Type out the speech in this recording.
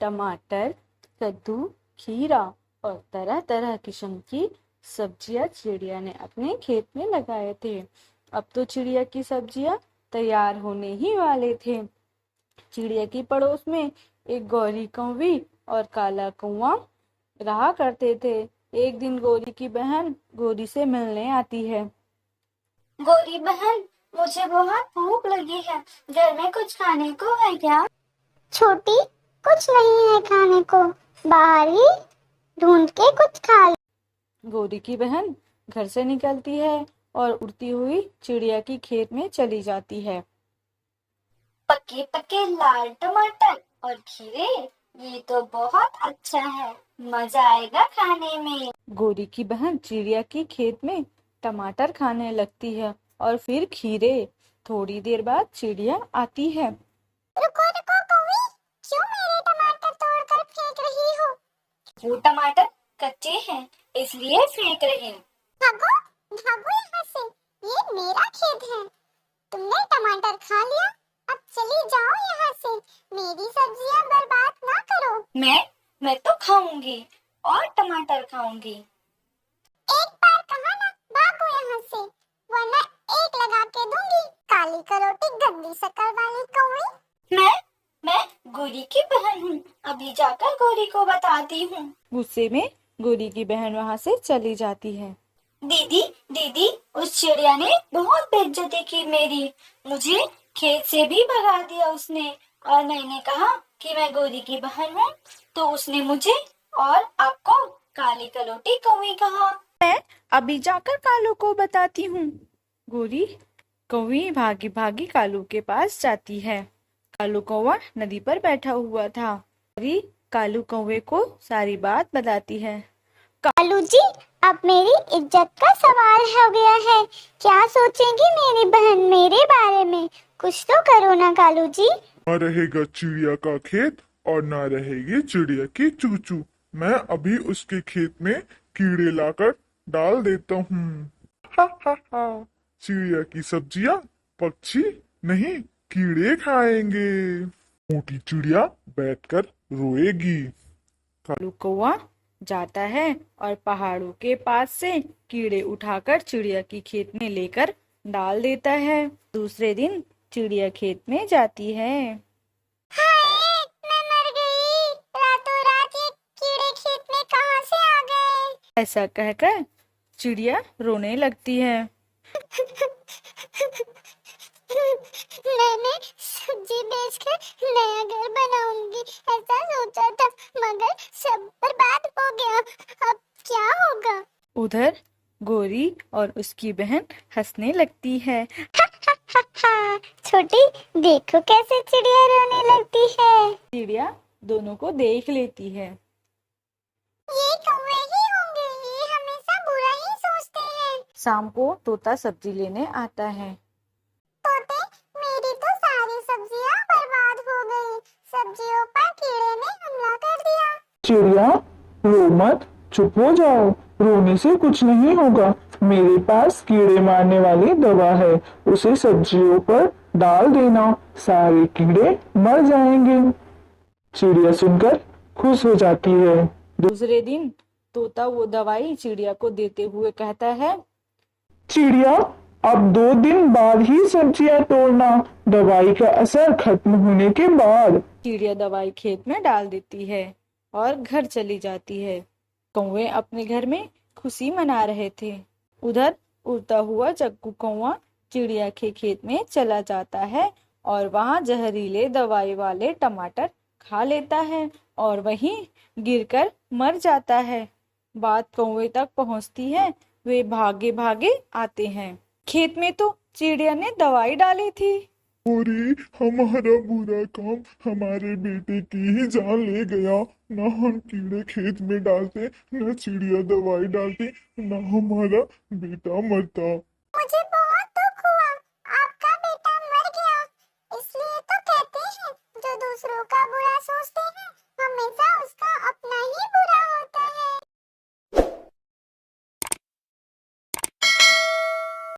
टमाटर, कद्दू, खीरा और तरह तरह किस्म की सब्जियां चिड़िया ने अपने खेत में लगाए थे। अब तो चिड़िया की सब्जियां तैयार होने ही वाले थे। चिड़िया की पड़ोस में एक गौरी कौवी और काला कौवा रहा करते थे। एक दिन गौरी की बहन गौरी से मिलने आती है। गौरी बहन, मुझे बहुत भूख लगी है। घर में कुछ खाने को है क्या? छोटी, कुछ नहीं है खाने को, बाहर ही ढूंढ के कुछ खा ले। गौरी की बहन घर से निकलती है और उड़ती हुई चिड़िया की खेत में चली जाती है। पके पके लाल टमाटर और खीरे, ये तो बहुत अच्छा है। मजा आएगा खाने में। गौरी की बहन चिड़िया की खेत में टमाटर खाने लगती है और फिर खीरे। थोड़ी देर बाद चिड़िया आती है। रुको रुको कौवी, क्यों मेरे टमाटर तोड़कर फेंक रही हो? वो टमाटर कच्चे हैं, इसलिए फेंक रही हूँ। भागो भागो यहाँ से, ये मेरा खेत है। तुमने टमाटर खा लिया, अब चली जाओ यहाँ से। मेरी सब्जियां बर्बाद ना करो। मैं तो खाऊंगी और टमाटर खाऊंगी। एक बार कहा ना, भागो यहाँ से, वरना एक लगा के दूंगी। काली करोटी गंदी शक्ल वाली कौवी। मैं गौरी की बहन हूँ, अभी जाकर गौरी को बताती हूँ। गुस्से में गौरी की बहन वहां से चली जाती है। दीदी दीदी, उस चिड़िया ने बहुत बेइज्जती की मेरी। मुझे खेत से भी भगा दिया उसने, और मैंने कहा कि मैं गौरी की बहन हूँ, तो उसने मुझे और आपको काली कलोटी कौवी कहा। मैं अभी जाकर कालू को बताती हूँ। गौरी कौवी भागी भागी कालू के पास जाती है। कालू कौवा नदी पर बैठा हुआ था। गौरी कालू कौवे को सारी बात बताती है। कालू जी, अब मेरी इज्जत का सवाल हो गया है। क्या सोचेंगी मेरी बहन मेरे बारे में? कुछ तो करो ना कालू जी। ना रहेगा चिड़िया का खेत और ना रहेगी चिड़िया की चूचू। मैं अभी उसके खेत में कीड़े लाकर डाल देता हूँ। हा हा हा। चिड़िया की सब्जियां पक्षी नहीं, कीड़े खाएंगे। मोटी चिड़िया बैठकर रोएगी। कालू कौवा जाता है और पहाड़ों के पास से कीड़े उठाकर चिड़िया की खेत में लेकर डाल देता है। दूसरे दिन चिड़िया खेत में जाती है। हाय, मैं मर गई। रातों रात ये कीड़े खेत में कहाँ से आ गए? ऐसा कहकर चिड़िया रोने लगती है। मैंने सब्जी बेचकर नया घर बनाऊंगी, ऐसा सोचा था, मगर सब बर्बाद हो गया। अब क्या होगा? उधर गौरी और उसकी बहन हंसने लगती है। छोटी, देखो कैसे चिड़िया रोने लगती है। चिड़िया दोनों को देख लेती है। ये कौवे ही होंगे, ये हमेशा बुरा ही सोचते हैं। शाम को तोता सब्जी लेने आता है। तोते, मेरी तो सारी सब्जियां बर्बाद हो गई। सब्जियों पर कीड़े ने हमला कर दिया। चिड़िया, रो मत, चुप हो जाओ। रोने से कुछ नहीं होगा। मेरे पास कीड़े मारने वाली दवा है, उसे सब्जियों पर डाल देना, सारे कीड़े मर जाएंगे। चिड़िया सुनकर खुश हो जाती है। दूसरे दिन तोता वो दवाई चिड़िया को देते हुए कहता है। चिड़िया, अब 2 दिन बाद ही सब्जियां तोड़ना, दवाई का असर खत्म होने के बाद। चिड़िया दवाई खेत में डाल देती है और घर चली जाती है। कौवे अपने घर में खुशी मना रहे थे। उधर उड़ता हुआ चक्कू कौवा चिड़िया के खेत में चला जाता है और वहां जहरीले दवाई वाले टमाटर खा लेता है और वहीं गिरकर मर जाता है। बात कौवे तक पहुंचती है। वे भागे भागे आते हैं। खेत में तो चिड़िया ने दवाई डाली थी। अरे, हमारा बुरा काम हमारे बेटे की ही जान ले गया। ना हम कीड़े खेत में डालते, ना चिड़िया दवाई डालती, ना हमारा बेटा मरता। मुझे बहुत दुख हुआ, आपका बेटा मर गया। इसलिए तो कहते हैं, जो दूसरों का बुरा सोचते हैं हमेशा उसका